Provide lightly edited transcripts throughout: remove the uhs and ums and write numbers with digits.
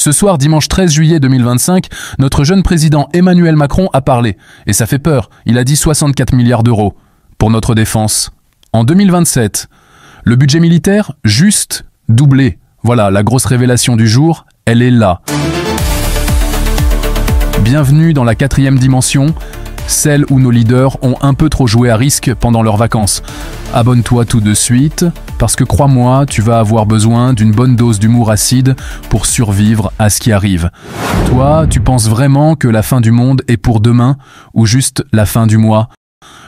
Ce soir, dimanche 13 juillet 2025, notre jeune président Emmanuel Macron a parlé. Et ça fait peur, il a dit 64 milliards d'euros pour notre défense. En 2027, le budget militaire, juste doublé. Voilà, la grosse révélation du jour, elle est là. Bienvenue dans la 4e dimension, celle où nos leaders ont un peu trop joué à risque pendant leurs vacances. Abonne-toi tout de suite, parce que crois-moi, tu vas avoir besoin d'une bonne dose d'humour acide pour survivre à ce qui arrive. Toi, tu penses vraiment que la fin du monde est pour demain, ou juste la fin du mois ?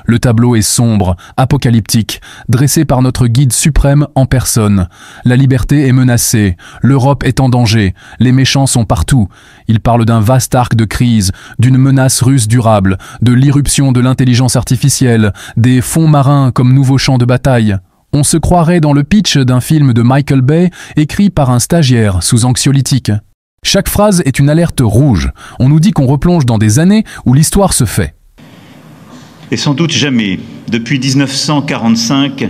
Le tableau est sombre, apocalyptique, dressé par notre guide suprême en personne. La liberté est menacée, l'Europe est en danger, les méchants sont partout. Il parle d'un vaste arc de crise, d'une menace russe durable, de l'irruption de l'intelligence artificielle, des fonds marins comme nouveau champ de bataille. On se croirait dans le pitch d'un film de Michael Bay, écrit par un stagiaire sous anxiolytique. Chaque phrase est une alerte rouge. On nous dit qu'on replonge dans des années où l'histoire se fait. Et sans doute jamais, depuis 1945,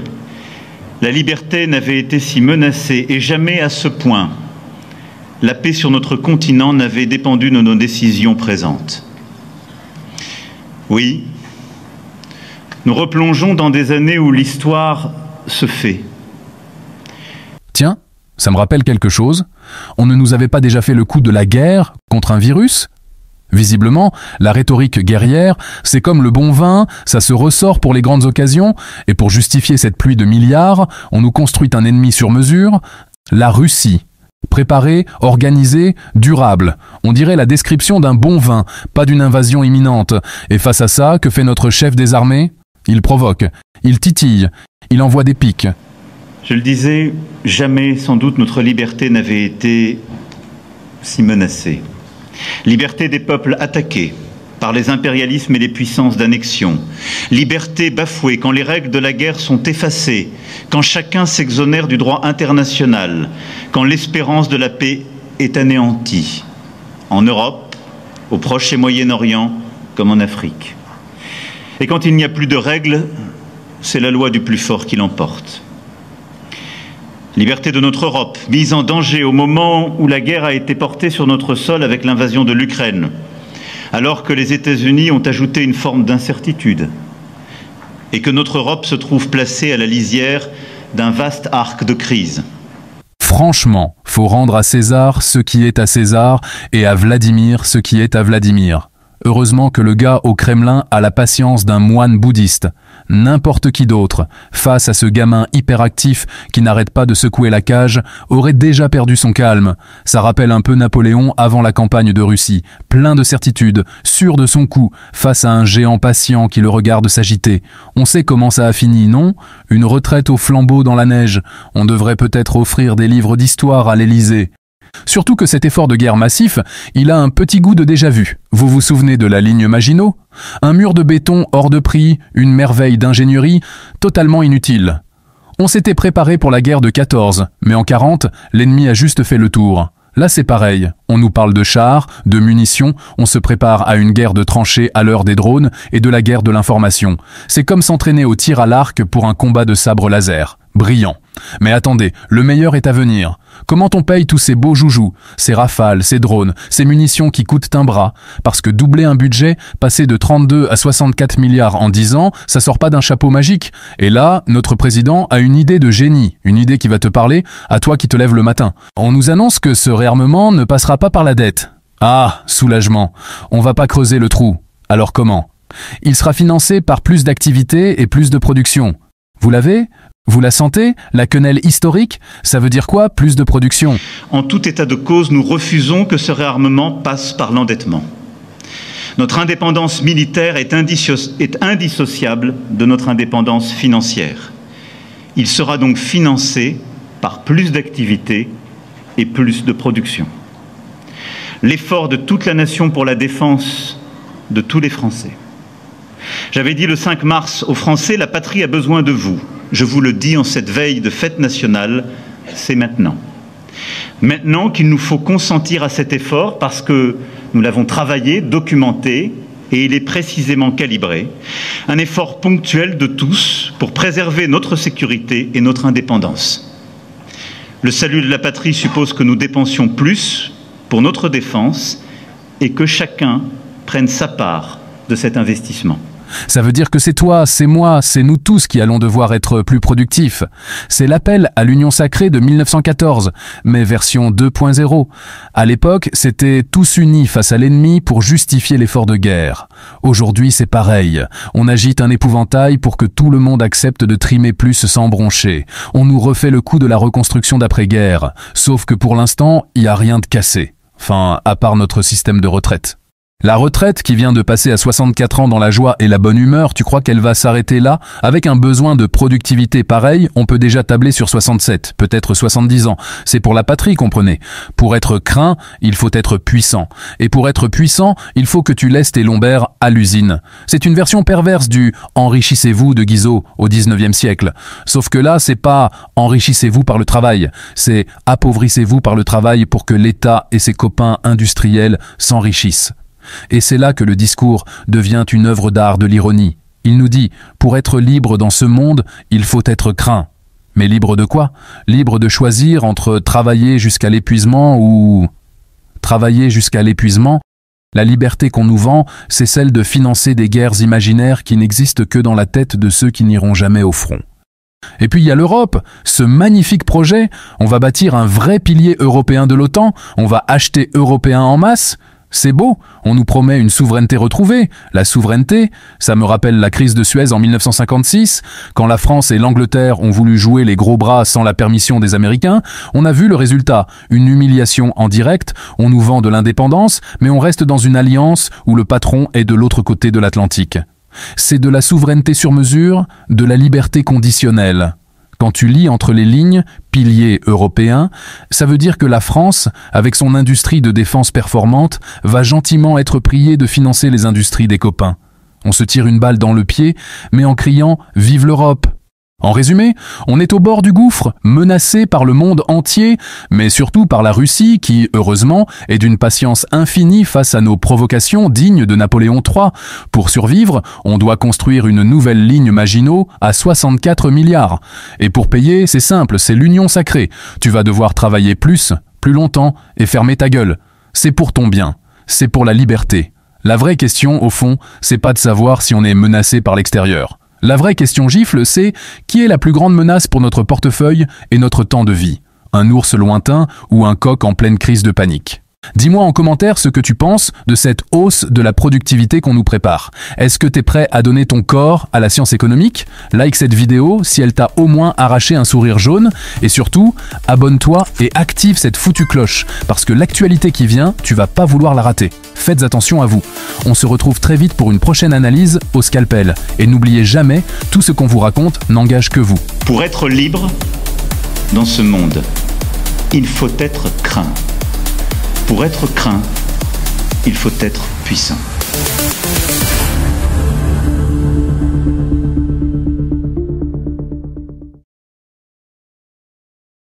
la liberté n'avait été si menacée et jamais à ce point la paix sur notre continent n'avait dépendu de nos décisions présentes. Oui, nous replongeons dans des années où l'histoire se fait. Tiens, ça me rappelle quelque chose. On ne nous avait pas déjà fait le coup de la guerre contre un virus ? Visiblement, la rhétorique guerrière, c'est comme le bon vin, ça se ressort pour les grandes occasions, et pour justifier cette pluie de milliards, on nous construit un ennemi sur mesure, la Russie. Préparé, organisé, durable. On dirait la description d'un bon vin, pas d'une invasion imminente. Et face à ça, que fait notre chef des armées ? Il provoque, il titille, il envoie des pics. Je le disais, jamais sans doute notre liberté n'avait été si menacée. Liberté des peuples attaqués par les impérialismes et les puissances d'annexion. Liberté bafouée quand les règles de la guerre sont effacées, quand chacun s'exonère du droit international, quand l'espérance de la paix est anéantie. En Europe, au Proche et Moyen-Orient, comme en Afrique. Et quand il n'y a plus de règles, c'est la loi du plus fort qui l'emporte. Liberté de notre Europe, mise en danger au moment où la guerre a été portée sur notre sol avec l'invasion de l'Ukraine, alors que les États-Unis ont ajouté une forme d'incertitude et que notre Europe se trouve placée à la lisière d'un vaste arc de crise. Franchement, faut rendre à César ce qui est à César et à Vladimir ce qui est à Vladimir. Heureusement que le gars au Kremlin a la patience d'un moine bouddhiste. N'importe qui d'autre, face à ce gamin hyperactif qui n'arrête pas de secouer la cage, aurait déjà perdu son calme. Ça rappelle un peu Napoléon avant la campagne de Russie, plein de certitude, sûr de son coup, face à un géant patient qui le regarde s'agiter. On sait comment ça a fini, non ? Une retraite au flambeau dans la neige. On devrait peut-être offrir des livres d'histoire à l'Élysée. Surtout que cet effort de guerre massif, il a un petit goût de déjà-vu. Vous vous souvenez de la ligne Maginot ? Un mur de béton hors de prix, une merveille d'ingénierie, totalement inutile. On s'était préparé pour la guerre de 14, mais en 40, l'ennemi a juste fait le tour. Là c'est pareil, on nous parle de chars, de munitions, on se prépare à une guerre de tranchées à l'heure des drones et de la guerre de l'information. C'est comme s'entraîner au tir à l'arc pour un combat de sabre laser. Brillant. Mais attendez, le meilleur est à venir. Comment on paye tous ces beaux joujoux, ces rafales, ces drones, ces munitions qui coûtent un bras ? Parce que doubler un budget, passer de 32 à 64 milliards en 10 ans, ça sort pas d'un chapeau magique. Et là, notre président a une idée de génie, une idée qui va te parler, à toi qui te lèves le matin. On nous annonce que ce réarmement ne passera pas par la dette. Ah, soulagement. On va pas creuser le trou. Alors comment ? Il sera financé par plus d'activité et plus de production. Vous l'avez ? Vous la sentez, la quenelle historique? Ça veut dire quoi, plus de production? En tout état de cause, nous refusons que ce réarmement passe par l'endettement. Notre indépendance militaire est indissociable de notre indépendance financière. Il sera donc financé par plus d'activité et plus de production. L'effort de toute la nation pour la défense de tous les Français. J'avais dit le 5 mars aux Français, la patrie a besoin de vous. Je vous le dis en cette veille de fête nationale, c'est maintenant. Maintenant qu'il nous faut consentir à cet effort parce que nous l'avons travaillé, documenté et il est précisément calibré. Un effort ponctuel de tous pour préserver notre sécurité et notre indépendance. Le salut de la patrie suppose que nous dépensions plus pour notre défense et que chacun prenne sa part de cet investissement. Ça veut dire que c'est toi, c'est moi, c'est nous tous qui allons devoir être plus productifs. C'est l'appel à l'union sacrée de 1914, mais version 2.0. À l'époque, c'était tous unis face à l'ennemi pour justifier l'effort de guerre. Aujourd'hui, c'est pareil. On agite un épouvantail pour que tout le monde accepte de trimer plus sans broncher. On nous refait le coup de la reconstruction d'après-guerre. Sauf que pour l'instant, il n'y a rien de cassé. Enfin, à part notre système de retraite. La retraite qui vient de passer à 64 ans dans la joie et la bonne humeur, tu crois qu'elle va s'arrêter là? Avec un besoin de productivité pareil, on peut déjà tabler sur 67, peut-être 70 ans. C'est pour la patrie, comprenez. Pour être craint, il faut être puissant. Et pour être puissant, il faut que tu laisses tes lombaires à l'usine. C'est une version perverse du « enrichissez-vous » de Guizot au 19e siècle. Sauf que là, c'est pas « enrichissez-vous par le travail », c'est « appauvrissez-vous par le travail pour que l'État et ses copains industriels s'enrichissent ». Et c'est là que le discours devient une œuvre d'art de l'ironie. Il nous dit, pour être libre dans ce monde, il faut être craint. Mais libre de quoi? Libre de choisir entre travailler jusqu'à l'épuisement ou... Travailler jusqu'à l'épuisement? La liberté qu'on nous vend, c'est celle de financer des guerres imaginaires qui n'existent que dans la tête de ceux qui n'iront jamais au front. Et puis il y a l'Europe, ce magnifique projet, on va bâtir un vrai pilier européen de l'OTAN, on va acheter européen en masse. C'est beau, on nous promet une souveraineté retrouvée. La souveraineté, ça me rappelle la crise de Suez en 1956, quand la France et l'Angleterre ont voulu jouer les gros bras sans la permission des Américains. On a vu le résultat, une humiliation en direct, on nous vend de l'indépendance, mais on reste dans une alliance où le patron est de l'autre côté de l'Atlantique. C'est de la souveraineté sur mesure, de la liberté conditionnelle. Quand tu lis entre les lignes « pilier européen », ça veut dire que la France, avec son industrie de défense performante, va gentiment être priée de financer les industries des copains. On se tire une balle dans le pied, mais en criant « Vive l'Europe !» En résumé, on est au bord du gouffre, menacé par le monde entier, mais surtout par la Russie qui, heureusement, est d'une patience infinie face à nos provocations dignes de Napoléon III. Pour survivre, on doit construire une nouvelle ligne Maginot à 64 milliards. Et pour payer, c'est simple, c'est l'union sacrée. Tu vas devoir travailler plus longtemps et fermer ta gueule. C'est pour ton bien, c'est pour la liberté. La vraie question, au fond, c'est pas de savoir si on est menacé par l'extérieur. La vraie question gifle, c'est qui est la plus grande menace pour notre portefeuille et notre temps de vie? Un ours lointain ou un coq en pleine crise de panique? Dis-moi en commentaire ce que tu penses de cette hausse de la productivité qu'on nous prépare. Est-ce que tu es prêt à donner ton corps à la science économique? Like cette vidéo si elle t'a au moins arraché un sourire jaune. Et surtout, abonne-toi et active cette foutue cloche. Parce que l'actualité qui vient, tu vas pas vouloir la rater. Faites attention à vous. On se retrouve très vite pour une prochaine analyse au scalpel. Et n'oubliez jamais, tout ce qu'on vous raconte n'engage que vous. Pour être libre dans ce monde, il faut être craint. Pour être craint, il faut être puissant.